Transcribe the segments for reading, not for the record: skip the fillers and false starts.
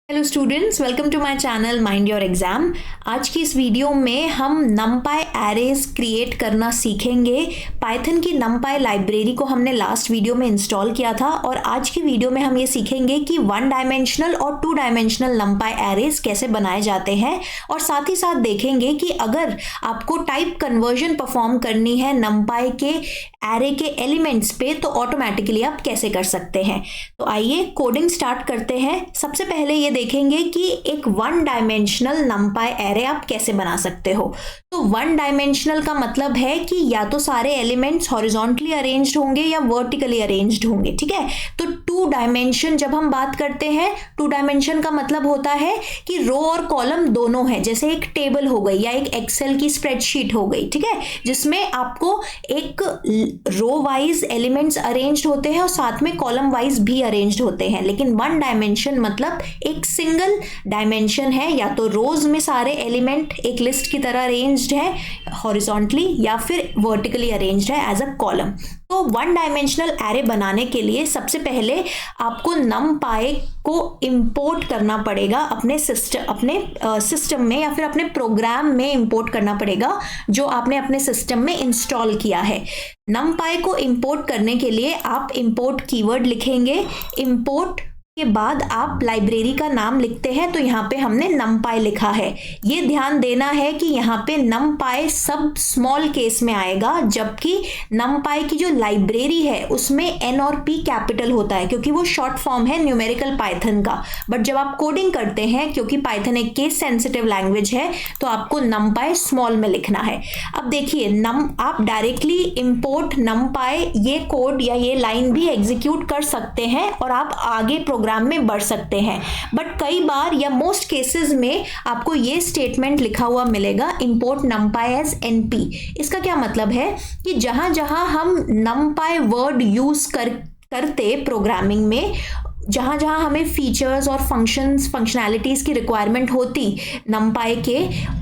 Hello students, welcome to my channel mind your exam. आज की इस वीडियो में हम numpy एरेज क्रिएट करना सीखेंगे। पाइथन की numpy लाइब्रेरी को हमने लास्ट वीडियो में इंस्टॉल किया था और आज की वीडियो में हम ये सीखेंगे कि 1 डायमेंशनल और 2 डायमेंशनल numpy एरेज कैसे बनाए जाते हैं और साथ ही साथ देखेंगे कि अगर आपको टाइप कन्वर्जन परफॉर्म करनी है numpy के एरे के एलिमेंट्स पे तो ऑटोमेटिकली आप कैसे कर सकते हैं। तो आइए कोडिंग स्टार्ट करते हैं। सबसे पहले ये देखेंगे कि एक 1 डायमेंशनल numpy एरे आप कैसे बना सकते हो। तो 1 डायमेंशनल का मतलब है कि या तो सारे एलिमेंट्स हॉरिजॉन्टली अरेंज्ड होंगे या वर्टिकली अरेंज्ड होंगे, ठीक है। तो 2 डायमेंशन जब हम बात करते हैं, 2 डायमेंशन का मतलब होता है कि रो और कॉलम दोनों है, जैसे एक टेबल हो गई या एक एक्सेल की स्प्रेडशीट हो गई, ठीक है, जिसमें आपको एक रो वाइज एलिमेंट्स अरेंज्ड होते हैं और साथ में कॉलम वाइज भी अरेंज्ड होते हैं। लेकिन 1 डायमेंशन मतलब एक सिंगल डायमेंशन है, या तो रोज में सारे एलिमेंट एक लिस्ट की तरह अरेंज्ड है हॉरिजॉन्टली या फिर वर्टिकली अरेंज्ड है एज अ कॉलम। तो 1 डायमेंशनल एरे बनाने के लिए सबसे पहले आपको numpy को इंपोर्ट करना पड़ेगा अपने सिस्टम में या फिर अपने प्रोग्राम में इंपोर्ट करना पड़ेगा जो आपने अपने सिस्टम में इंस्टॉल किया है। numpy को इंपोर्ट करने के लिए आप इंपोर्ट कीवर्ड लिखेंगे। इंपोर्ट के बाद आप लाइब्रेरी का नाम लिखते हैं, तो यहाँ पे हमने numpy लिखा है। ये ध्यान देना है कि यहाँ पे numpy सब स्मॉल केस में आएगा, जबकि numpy की जो लाइब्रेरी है उसमें n और p कैपिटल होता है क्योंकि वो शॉर्ट फॉर्म है न्यूमेरिकल पाइथन का। बट जब आप कोडिंग करते हैं, क्योंकि पाइथन एक केस सेंसिटिव लैंग्वेज है, तो आपको numpy स्मॉल में लिखना है। अब देखिए आप डायरेक्टली इंपोर्ट numpy ये कोड या ये लाइन भी एग्जीक्यूट कर सकते हैं और आप आगे प्रोग्राम में बढ़ सकते हैं। बट कई बार या मोस्ट केसेस में आपको ये स्टेटमेंट लिखा हुआ मिलेगा, इंपोर्ट numpy एज np। इसका क्या मतलब है कि जहां जहां हम numpy वर्ड यूज करते प्रोग्रामिंग में, जहां जहां हमें फीचर्स और फंक्शनैलिटीज की रिक्वायरमेंट होती numpy के,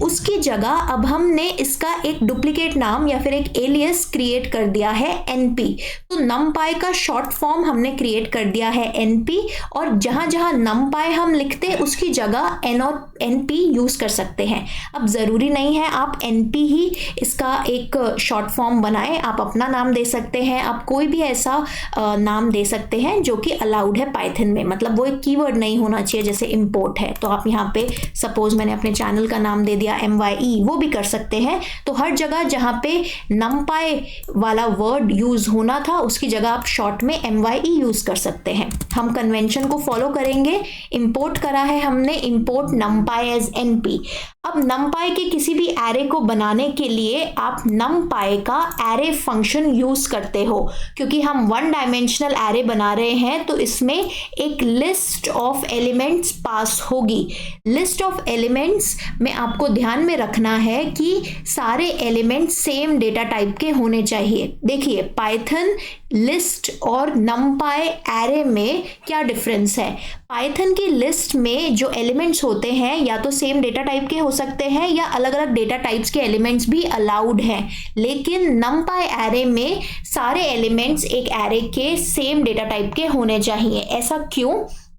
उसकी जगह अब हमने इसका एक डुप्लीकेट नाम या फिर एक एलियस क्रिएट कर दिया है np। तो numpy का शॉर्ट फॉर्म हमने क्रिएट कर दिया है np, और जहां जहां numpy हम लिखते उसकी जगह n और np यूज कर सकते हैं। अब जरूरी नहीं है आप np ही इसका एक शॉर्ट फॉर्म बनाएं, आप अपना नाम दे सकते हैं, आप कोई भी ऐसा नाम दे सकते हैं जो कि अलाउड है पाइथन में। मतलब वो एक कीवर्ड नहीं होना चाहिए, जैसे इंपोर्ट है तो आप यहाँ पे सपोज मैंने अपने चैनल का नाम दे दिया mye, वो भी कर सकते हैं। तो हर जगह जहाँ पे numpy वाला वर्ड यूज होना था उसकी जगह आप शॉर्ट में mye यूज कर सकते हैं। हम कन्वेंशन को फॉलो करेंगे। इंपोर्ट करा है हमने, इंपोर्ट numpy एज np। अब numpy के किसी भी एरे को बनाने के लिए आप numpy का एरे फंक्शन यूज करते हो, क्योंकि हम 1 डायमेंशनल एरे बना रहे हैं तो इसमें एक लिस्ट ऑफ एलिमेंट्स पास होगी। लिस्ट ऑफ एलिमेंट्स में आपको ध्यान में रखना है कि सारे एलिमेंट्स सेम डेटा टाइप के होने चाहिए। देखिए पाइथन लिस्ट और numpy एरे में क्या डिफरेंस है। पाइथन की लिस्ट में जो एलिमेंट्स होते हैं या तो सेम डेटा टाइप के हो सकते हैं या अलग अलग डेटा टाइप्स के एलिमेंट्स भी अलाउड हैं, लेकिन numpy एरे में सारे एलिमेंट्स एक एरे के सेम डेटा टाइप के होने चाहिए। ऐसा क्यों?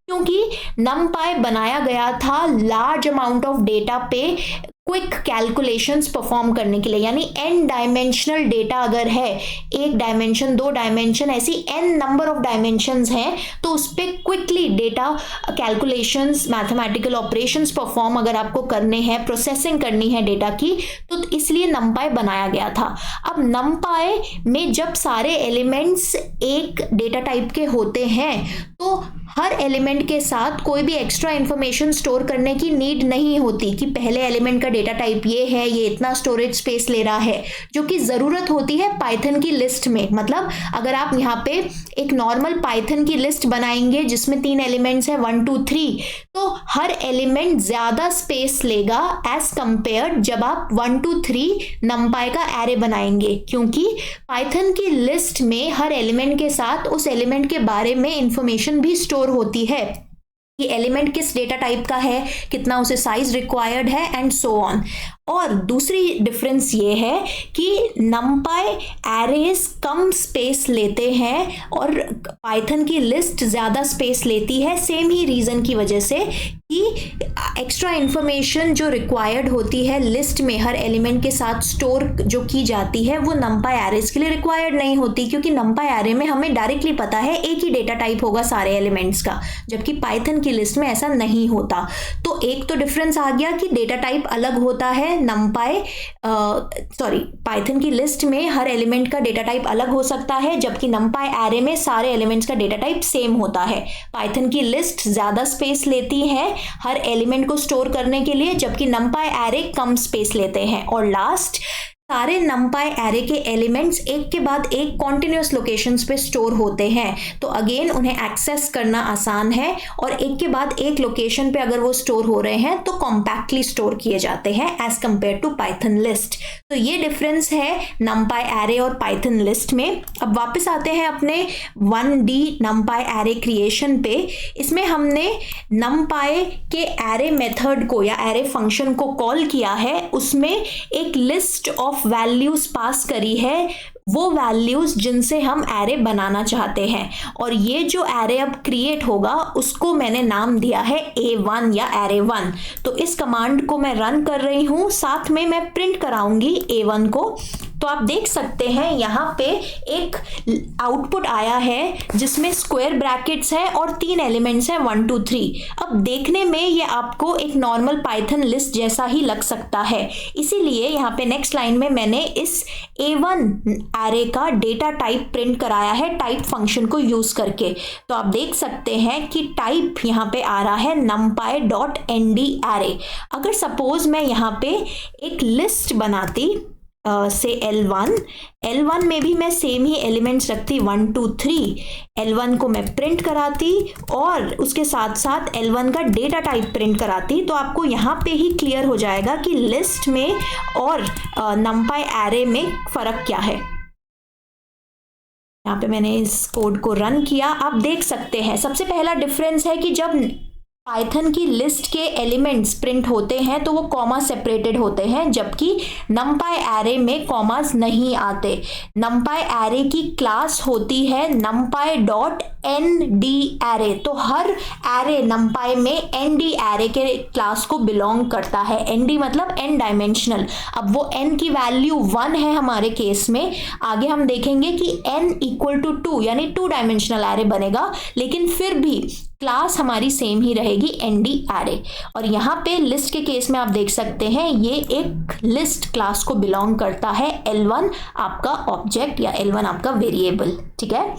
क्योंकि numpy बनाया गया था लार्ज अमाउंट ऑफ डेटा पे क्विक कैलकुलेशंस परफॉर्म करने के लिए, यानी n डायमेंशनल डेटा अगर है, 1 डायमेंशन 2 डायमेंशन ऐसी n नंबर ऑफ डायमेंशंस हैं, तो उस पर quickly data calculations, mathematical operations perform अगर आपको करने हैं, प्रोसेसिंग करनी है डेटा की, तो इसलिए numpy बनाया गया था। अब numpy में जब सारे एलिमेंट्स एक डेटा टाइप के होते हैं तो हर एलिमेंट के साथ कोई भी एक्स्ट्रा इंफॉर्मेशन स्टोर करने की नीड नहीं होती कि पहले एलिमेंट का डेटा टाइप ये है, ये इतना स्टोरेज स्पेस ले रहा है, जो कि जरूरत होती है पाइथन की लिस्ट में। मतलब अगर आप यहाँ पे एक नॉर्मल पाइथन की लिस्ट बनाएंगे जिसमें 3 एलिमेंट्स है 1 2 3, तो हर एलिमेंट ज्यादा स्पेस लेगा एज कंपेयर जब आप 1 2 3 numpy का एरे बनाएंगे, क्योंकि पाइथन की लिस्ट में हर एलिमेंट के साथ उस एलिमेंट के बारे में इंफॉर्मेशन भी स्टोर होती है। कि एलिमेंट किस डेटा टाइप का है, कितना उसे साइज रिक्वायर्ड है एंड सो ऑन। और दूसरी डिफरेंस ये है कि नंपाई एरेज कम स्पेस लेते हैं और पाइथन की लिस्ट ज़्यादा स्पेस लेती है, सेम ही रीज़न की वजह से कि एक्स्ट्रा इन्फॉर्मेशन जो रिक्वायर्ड होती है लिस्ट में हर एलिमेंट के साथ स्टोर जो की जाती है वो नंपाई एरेज के लिए रिक्वायर्ड नहीं होती, क्योंकि नंपाई एरे में हमें डायरेक्टली पता है एक ही डेटा टाइप होगा सारे एलिमेंट्स का, जबकि पाइथन की लिस्ट में ऐसा नहीं होता। तो एक तो डिफरेंस आ गया कि डेटा टाइप अलग होता है पाइथन की लिस्ट में हर एलिमेंट का डेटा टाइप अलग हो सकता है, जबकि नंपाई एरे में सारे एलिमेंट्स का डेटा टाइप सेम होता है। पाइथन की लिस्ट ज़्यादा स्पेस लेती है हर एलिमेंट को स्टोर करने के लिए, जबकि नंपाई एरे कम स्पेस लेते हैं। और लास्ट, सारे नंपाई एरे के एलिमेंट्स एक के बाद एक कॉन्टिन्यूस लोकेशंस पे स्टोर होते हैं, तो अगेन उन्हें एक्सेस करना आसान है और एक के बाद एक लोकेशन पे अगर वो स्टोर हो रहे हैं तो कॉम्पैक्टली स्टोर किए जाते हैं as compared to Python list. तो ये डिफरेंस है नंपाई एरे और पाइथन लिस्ट में। अब वापस आते हैं अपने 1D नंपाई एरे क्रिएशन पे। इसमें हमने नंपाई के एरे मेथड को या एरे फंक्शन को कॉल किया है, उसमें एक लिस्ट ऑफ वैल्यूज पास करी है, वो वैल्यूज जिनसे हम एरे बनाना चाहते हैं। और ये जो एरे अब क्रिएट होगा उसको मैंने नाम दिया है A1 या एरे 1। तो इस कमांड को मैं रन कर रही हूँ, साथ में मैं प्रिंट कराऊंगी A1 को। तो आप देख सकते हैं यहाँ पे एक आउटपुट आया है जिसमें स्क्वायर ब्रैकेट्स है और 3 एलिमेंट्स हैं 1 2 3। अब देखने में ये आपको एक नॉर्मल पाइथन लिस्ट जैसा ही लग सकता है, इसीलिए यहाँ पे नेक्स्ट लाइन में मैंने इस A1 एरे का डेटा टाइप प्रिंट कराया है टाइप फंक्शन को यूज करके। तो आप देख सकते हैं कि टाइप यहाँ पे आ रहा है numpy.nd एरे। अगर सपोज मैं यहाँ पे एक लिस्ट बनाती से L1 में भी मैं सेम ही एलिमेंट्स रखती 1 2 3, L1 को मैं प्रिंट कराती और उसके साथ साथ L1 का डेटा टाइप प्रिंट कराती, तो आपको यहाँ पे ही क्लियर हो जाएगा कि लिस्ट में और numpy एरे में फ़र्क क्या है। यहाँ पे मैंने इस कोड को रन किया, आप देख सकते हैं सबसे पहला डिफरेंस है कि जब पाइथन की लिस्ट के एलिमेंट्स प्रिंट होते हैं तो वो कॉमा सेपरेटेड होते हैं, जबकि numpy एरे में कॉमास नहीं आते। numpy एरे की क्लास होती है numpy.nd एरे, तो हर एरे numpy में nd एरे के क्लास को बिलोंग करता है। nd मतलब n डायमेंशनल। अब वो n की वैल्यू 1 है हमारे केस में, आगे हम देखेंगे कि n इक्वल टू 2 यानी 2 डायमेंशनल एरे बनेगा, लेकिन फिर भी क्लास हमारी सेम ही रहेगी nd एरे। और यहाँ पे लिस्ट के केस में आप देख सकते हैं ये एक लिस्ट क्लास को बिलोंग करता है, L1 आपका ऑब्जेक्ट या L1 आपका वेरिएबल, ठीक है।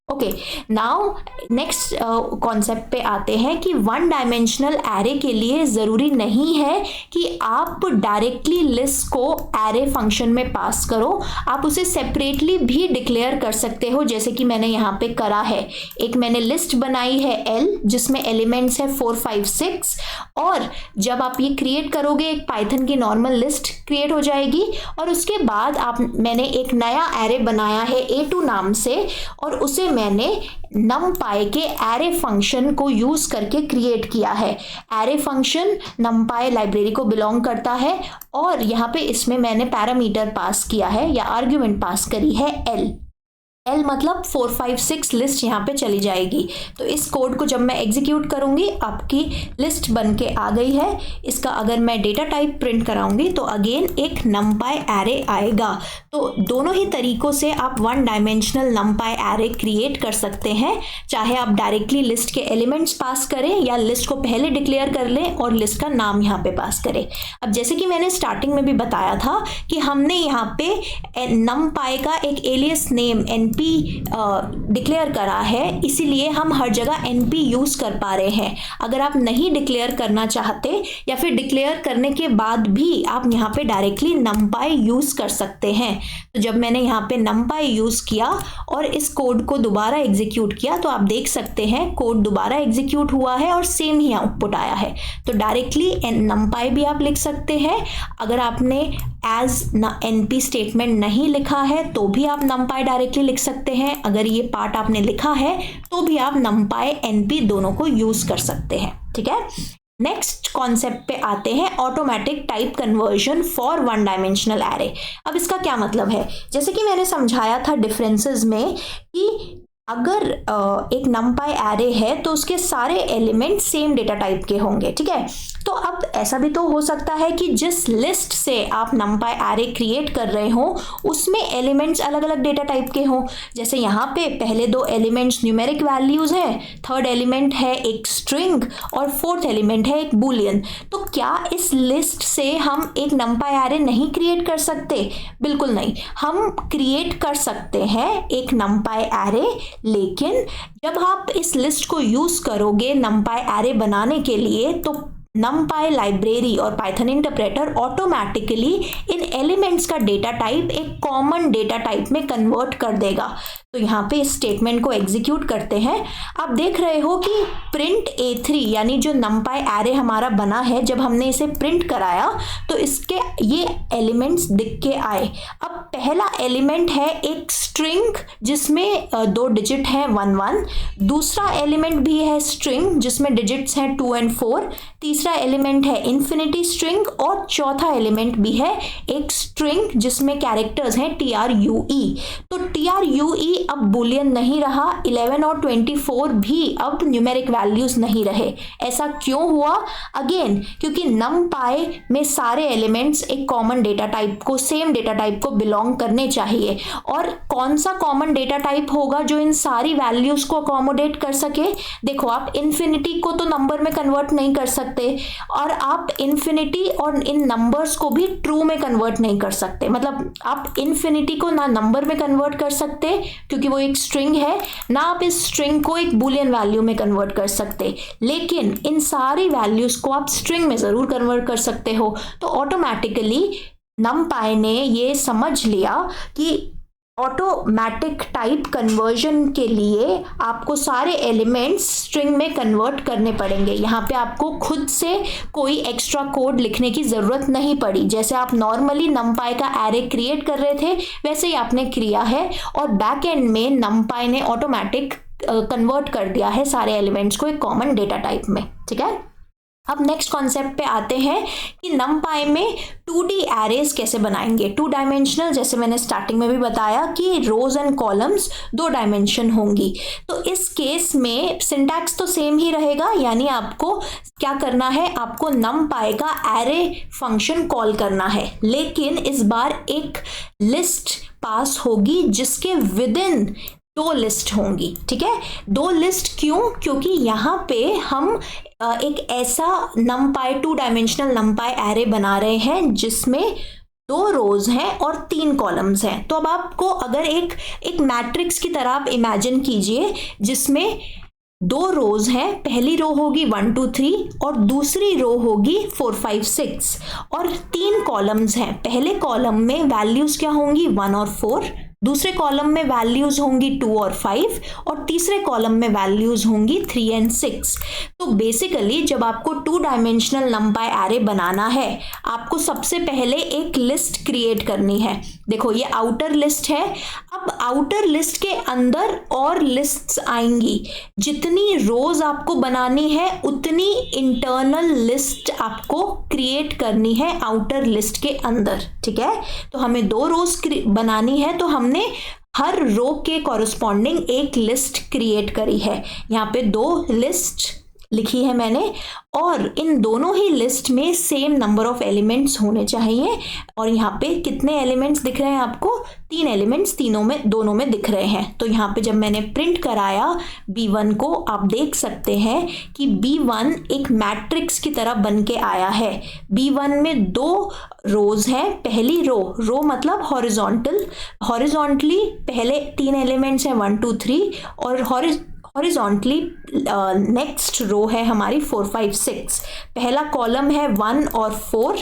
ओके, नाउ नेक्स्ट कॉन्सेप्ट पे आते हैं कि 1 डायमेंशनल एरे के लिए ज़रूरी नहीं है कि आप डायरेक्टली लिस्ट को एरे फंक्शन में पास करो, आप उसे सेपरेटली भी डिक्लेयर कर सकते हो, जैसे कि मैंने यहाँ पे करा है। एक मैंने लिस्ट बनाई है L जिसमें एलिमेंट्स है 4 5 6, और जब आप ये क्रिएट करोगे एक पाइथन की नॉर्मल लिस्ट क्रिएट हो जाएगी, और उसके बाद मैंने एक नया एरे बनाया है A2 नाम से, और उसे मैंने numpy के एरे फंक्शन को यूज करके क्रिएट किया है। एरे फंक्शन numpy लाइब्रेरी को बिलोंग करता है और यहाँ पे इसमें मैंने पैरामीटर पास किया है या आर्ग्यूमेंट पास करी है L मतलब 4 5 6 लिस्ट यहाँ पे चली जाएगी। तो इस कोड को जब मैं एग्जीक्यूट करूंगी आपकी लिस्ट बन के आ गई है। इसका अगर मैं डेटा टाइप प्रिंट कराऊंगी तो अगेन एक numpy एरे आएगा। तो दोनों ही तरीकों से आप 1 डायमेंशनल numpy एरे क्रिएट कर सकते हैं, चाहे आप डायरेक्टली लिस्ट के एलिमेंट्स पास करें या लिस्ट को पहले डिक्लेयर कर लें और लिस्ट का नाम यहाँ पे पास करें। अब जैसे कि मैंने स्टार्टिंग में भी बताया था कि हमने यहाँ पे numpy का एक एलियस नेम np डिक्लेयर करा है, इसीलिए हम हर जगह np यूज कर पा रहे हैं। अगर आप नहीं डिक्लेयर करना चाहते या फिर डिक्लेयर करने के बाद भी आप यहाँ पे डायरेक्टली numpy यूज कर सकते हैं। तो जब मैंने यहाँ पे numpy यूज किया और इस कोड को दोबारा एग्जीक्यूट किया तो आप देख सकते हैं कोड दोबारा एग्जीक्यूट हुआ है और सेम ही आउटपुट आया है। तो डायरेक्टली numpy भी आप लिख सकते हैं। अगर आपने एज NP स्टेटमेंट नहीं लिखा है तो भी आप numpy डायरेक्टली लिख सकते हैं। अगर ये पार्ट आपने लिखा है तो भी आप numpy NP दोनों को यूज कर सकते हैं। ठीक है, नेक्स्ट कॉन्सेप्ट पे आते हैं, automatic type conversion for one dimensional array. अब इसका क्या मतलब है, जैसे कि मैंने समझाया था डिफरेंसेस में कि अगर एक numpy एरे है तो उसके सारे एलिमेंट सेम डेटा टाइप के होंगे। ठीक है, तो अब ऐसा भी तो हो सकता है कि जिस लिस्ट से आप numpy एरे क्रिएट कर रहे हो उसमें एलिमेंट्स अलग अलग डेटा टाइप के हों। जैसे यहाँ पे पहले दो एलिमेंट्स न्यूमेरिक वैल्यूज हैं, थर्ड एलिमेंट है एक स्ट्रिंग और फोर्थ एलिमेंट है एक बूलियन। तो क्या इस लिस्ट से हम एक numpy एरे नहीं क्रिएट कर सकते? बिल्कुल नहीं, हम क्रिएट कर सकते हैं एक numpy एरे, लेकिन जब आप इस लिस्ट को यूज करोगे numpy एरे बनाने के लिए तो numpy लाइब्रेरी और पाइथन इंटरप्रेटर ऑटोमेटिकली इन एलिमेंट्स का डेटा टाइप एक कॉमन डेटा टाइप में कन्वर्ट कर देगा। तो यहाँ पे इस स्टेटमेंट को एग्जीक्यूट करते हैं। आप देख रहे हो कि प्रिंट A3 यानी जो numpy एरे हमारा बना है, जब हमने इसे प्रिंट कराया तो इसके ये एलिमेंट्स दिख के आए। अब पहला एलिमेंट है एक स्ट्रिंग जिसमें 2 डिजिट हैं 1 1, दूसरा एलिमेंट भी है स्ट्रिंग जिसमें डिजिट्स हैं 2 और 4, तीसरा एलिमेंट है इन्फिनिटी स्ट्रिंग और चौथा एलिमेंट भी है एक स्ट्रिंग जिसमें कैरेक्टर्स हैं TRUE। तो TRUE अब बुलियन नहीं रहा, 11 और 24 भी अब न्यूमेरिक वैल्यूज नहीं रहे। ऐसा क्यों हुआ? अगेन क्योंकि numpy में सारे एलिमेंट्स एक कॉमन डेटा टाइप को, सेम डेटा टाइप को बिलोंग करने चाहिए। और कौन सा कॉमन डेटा टाइप होगा जो इन सारी वैल्यूज को अकोमोडेट कर सके? देखो, आप इन्फिनिटी को तो नंबर में कन्वर्ट नहीं कर सकते और आप इन्फिनिटी और इन नंबर्स को भी ट्रू में कन्वर्ट नहीं कर सकते। मतलब आप इन्फिनिटी को ना नंबर में कन्वर्ट कर सकते क्योंकि वो एक स्ट्रिंग है, ना आप इस स्ट्रिंग को एक बूलियन वैल्यू में कन्वर्ट कर सकते, लेकिन इन सारी वैल्यूज को आप स्ट्रिंग में जरूर कन्वर्ट कर सकते हो। तो ऑटोमेटिकली numpy ने ये समझ लिया कि ऑटोमेटिक टाइप कन्वर्जन के लिए आपको सारे एलिमेंट्स स्ट्रिंग में कन्वर्ट करने पड़ेंगे। यहाँ पे आपको खुद से कोई एक्स्ट्रा कोड लिखने की ज़रूरत नहीं पड़ी। जैसे आप नॉर्मली numpy का एरे क्रिएट कर रहे थे वैसे ही आपने किया है और बैक एंड में numpy ने ऑटोमेटिक कन्वर्ट कर दिया है सारे एलिमेंट्स को एक कॉमन डेटा टाइप में। ठीक है, अब नेक्स्ट कॉन्सेप्ट पे आते हैं कि numpy में 2D एरेज कैसे बनाएंगे। 2 डायमेंशनल, जैसे मैंने स्टार्टिंग में भी बताया कि रोज एंड कॉलम्स 2 डायमेंशन होंगी। तो इस केस में सिंटैक्स तो सेम ही रहेगा, यानी आपको क्या करना है, आपको numpy का एरे फंक्शन कॉल करना है, लेकिन इस बार एक लिस्ट पास होगी जिसके विद इन 2 लिस्ट होंगी। ठीक है, 2 लिस्ट क्यों? क्योंकि यहाँ पे हम एक ऐसा numpy 2 डायमेंशनल numpy एरे बना रहे हैं जिसमें 2 रोज हैं और 3 कॉलम्स हैं। तो अब आपको अगर एक मैट्रिक्स की तरह आप इमेजिन कीजिए जिसमें 2 रोज हैं, पहली रो होगी 1 2 3 और दूसरी रो होगी 4 5 6 और 3 कॉलम्स हैं। पहले कॉलम में वैल्यूज क्या होंगी 1 और 4, दूसरे कॉलम में वैल्यूज होंगी 2 और 5 और तीसरे कॉलम में वैल्यूज होंगी 3 और 6। तो बेसिकली जब आपको 2 डायमेंशनल numpy एरे बनाना है आपको सबसे पहले एक लिस्ट क्रिएट करनी है। देखो ये आउटर लिस्ट है, अब आउटर लिस्ट के अंदर और लिस्ट्स आएंगी। जितनी रोज आपको बनानी है उतनी इंटरनल लिस्ट आपको क्रिएट करनी है आउटर लिस्ट के अंदर। ठीक है, तो हमें 2 रोज बनानी है तो हमने हर रो के कॉरस्पॉन्डिंग एक लिस्ट क्रिएट करी है। यहाँ पे 2 लिस्ट लिखी है मैंने और इन दोनों ही लिस्ट में सेम नंबर ऑफ एलिमेंट्स होने चाहिए। और यहाँ पे कितने एलिमेंट्स दिख रहे हैं आपको? 3 एलिमेंट्स दोनों में दिख रहे हैं। तो यहाँ पे जब मैंने प्रिंट कराया B1 को, आप देख सकते हैं कि B1 एक मैट्रिक्स की तरह बन के आया है। B1 में 2 रोज हैं। पहली रो मतलब हॉरिजॉन्टली पहले 3 एलिमेंट्स हैं 1 2 3 और हॉरिजॉन्टली नेक्स्ट रो है हमारी 4 5 6। पहला कॉलम है 1 और 4,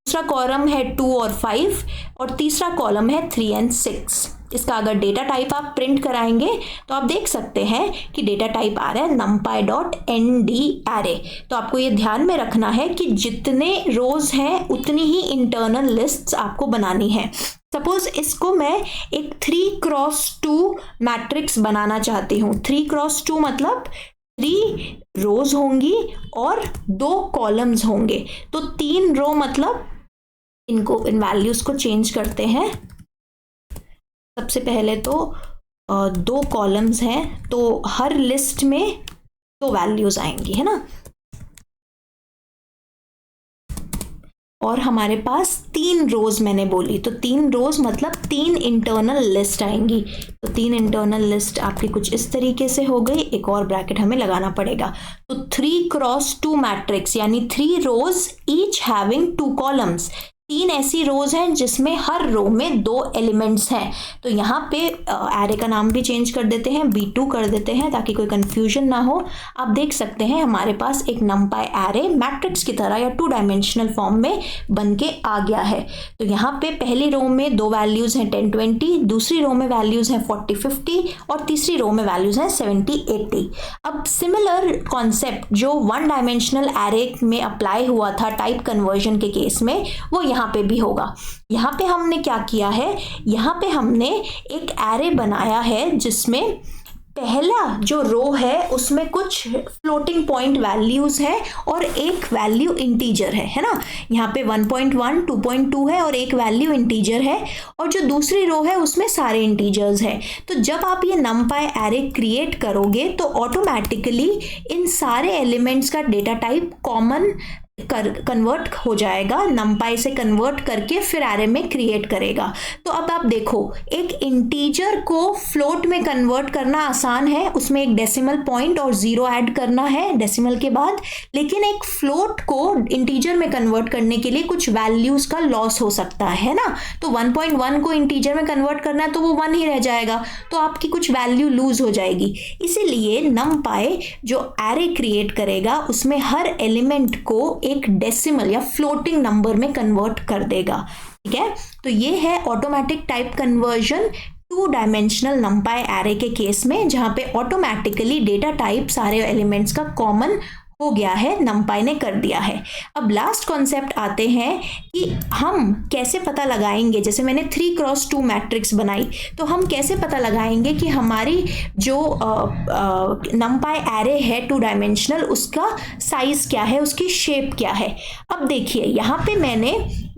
दूसरा कॉलम है 2 और 5 और तीसरा कॉलम है 3 एंड 6। इसका अगर डेटा टाइप आप प्रिंट कराएंगे तो आप देख सकते हैं कि डेटा टाइप आ रहा है numpy.nd array। तो आपको ये ध्यान में रखना है कि जितने रोज हैं उतनी ही इंटरनल लिस्ट्स आपको बनानी है। सपोज इसको मैं एक 3x2 मैट्रिक्स बनाना चाहती हूँ। 3x2 मतलब 3 रोज होंगी और 2 कॉलम्स होंगे। तो 3 रो मतलब इनको इन वैल्यूज को चेंज करते हैं। सबसे पहले तो 2 कॉलम्स हैं तो हर लिस्ट में 2 वैल्यूज आएंगी, है ना। और हमारे पास 3 रोज मैंने बोली, तो 3 रोज मतलब 3 इंटरनल लिस्ट आएंगी। तो 3 इंटरनल लिस्ट आपकी कुछ इस तरीके से हो गई। एक और ब्रैकेट हमें लगाना पड़ेगा। तो 3x2 मैट्रिक्स यानी 3 रोज ईच हैविंग 2 कॉलम्स। 3 ऐसी रोज हैं जिसमें हर रो में 2 एलिमेंट्स हैं। तो यहाँ पे एरे का नाम भी चेंज कर देते हैं, B2 कर देते हैं ताकि कोई कंफ्यूजन ना हो। आप देख सकते हैं हमारे पास एक numpy एरे मैट्रिक्स की तरह या 2 डायमेंशनल फॉर्म में बन के आ गया है। तो यहाँ पे पहली रो में 2 वैल्यूज हैं 10, 20, दूसरी रो में वैल्यूज हैं 40, 50 और तीसरी रो में वैल्यूज हैं 70, 80। अब सिमिलर कॉन्सेप्ट जो 1 डायमेंशनल एरे में अप्लाई हुआ था टाइप कन्वर्जन के केस में, वो यहाँ पे भी होगा। यहाँ पे हमने क्या किया है, यहाँ पे हमने एक एरे बनाया है जिसमें पहला जो रो है उसमें कुछ फ्लोटिंग पॉइंट वैल्यूज है और एक वैल्यू इंटीजर है ना। यहाँ पे 1.1, 2.2 है और एक वैल्यू इंटीजर है और जो दूसरी रो है उसमें सारे इंटीजर्स हैं। तो जब आप ये numpy एरे क्रिएट करोगे तो ऑटोमेटिकली इन सारे एलिमेंट्स का डेटा टाइप कॉमन कन्वर्ट हो जाएगा। numpy से कन्वर्ट करके फिर एरे में क्रिएट करेगा। तो अब आप देखो, एक इंटीजर को फ्लोट में कन्वर्ट करना आसान है, उसमें एक डेसिमल पॉइंट और 0 ऐड करना है डेसिमल के बाद। लेकिन एक फ्लोट को इंटीजर में कन्वर्ट करने के लिए कुछ वैल्यूज का लॉस हो सकता है ना। तो 1.1 को इंटीजर में कन्वर्ट करना है तो वो 1 ही रह जाएगा, तो आपकी कुछ वैल्यू लूज हो जाएगी। इसीलिए numpy जो एरे क्रिएट करेगा उसमें हर एलिमेंट को एक डेसिमल या फ्लोटिंग नंबर में कन्वर्ट कर देगा। ठीक है, तो ये है automatic type conversion 2 dimensional numpy array के केस में, जहां पे ऑटोमेटिकली डेटा टाइप सारे एलिमेंट्स का कॉमन हो गया है, numpy ने कर दिया है। अब लास्ट कॉन्सेप्ट आते हैं कि हम कैसे पता लगाएंगे। जैसे मैंने 3x2 मैट्रिक्स बनाई, तो हम कैसे पता लगाएंगे कि हमारी जो numpy एरे है 2 डायमेंशनल, उसका साइज क्या है, उसकी शेप क्या है। अब देखिए यहाँ पे मैंने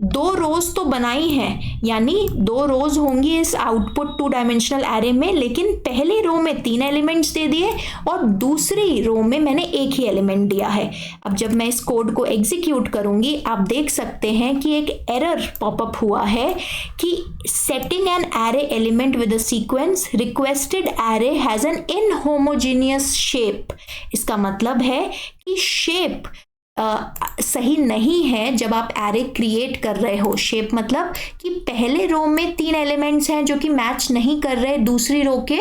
2 रोज तो बनाई हैं, यानी 2 रोज होंगी इस आउटपुट 2 डायमेंशनल एरे में, लेकिन पहली रो में 3 एलिमेंट्स दे दिए और दूसरी रो में मैंने एक ही एलिमेंट दिया है। अब जब मैं इस कोड को एग्जीक्यूट करूंगी, आप देख सकते हैं कि एक एरर पॉपअप हुआ है कि setting an array element with a sequence requested array has an inhomogeneous shape. इसका मतलब है कि शेप सही नहीं है जब आप एरे क्रिएट कर रहे हो। शेप मतलब कि पहले रो में 3 एलिमेंट्स हैं जो कि मैच नहीं कर रहे दूसरी रो के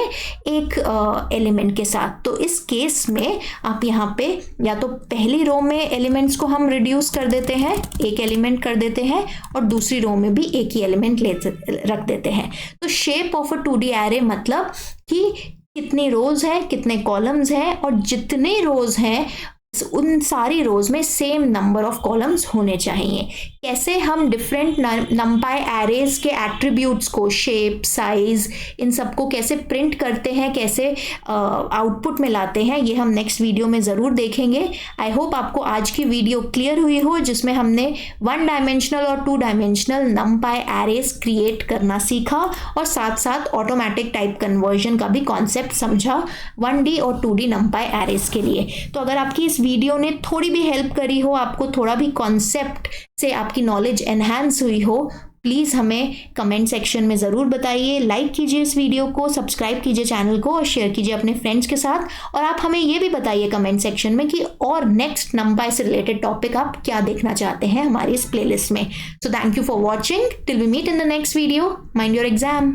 एक एलिमेंट के साथ। तो इस केस में आप यहाँ पे या तो पहली रो में एलिमेंट्स को हम रिड्यूस कर देते हैं, एक एलिमेंट कर देते हैं, और दूसरी रो में भी एक ही एलिमेंट रख देते हैं। तो shape of a 2D array मतलब कि कितने रोज हैं, कितने कॉलम्स हैं, और जितने रोज हैं उन सारी रोज में सेम नंबर ऑफ कॉलम्स होने चाहिए। कैसे हम डिफरेंट numpy एरेज के एट्रीब्यूट्स को, शेप, साइज, इन सबको कैसे प्रिंट करते हैं, कैसे आउटपुट में लाते हैं, ये हम नेक्स्ट वीडियो में ज़रूर देखेंगे। आई होप आपको आज की वीडियो क्लियर हुई हो, जिसमें हमने 1 डायमेंशनल और 2 डायमेंशनल numpy एरेज क्रिएट करना सीखा और साथ साथ ऑटोमेटिक टाइप कन्वर्जन का भी कॉन्सेप्ट समझा 1D और 2D numpy एरेज के लिए। तो अगर आपकी इस वीडियो ने थोड़ी भी हेल्प करी हो, आपको थोड़ा भी कॉन्सेप्ट से आपकी नॉलेज एनहांस हुई हो, प्लीज़ हमें कमेंट सेक्शन में ज़रूर बताइए। लाइक कीजिए इस वीडियो को, सब्सक्राइब कीजिए चैनल को और शेयर कीजिए अपने फ्रेंड्स के साथ। और आप हमें ये भी बताइए कमेंट सेक्शन में कि और नेक्स्ट numpy से रिलेटेड टॉपिक आप क्या देखना चाहते हैं हमारी इस प्लेलिस्ट में। So thank you for watching, till we meet in the next video. Mind your exam.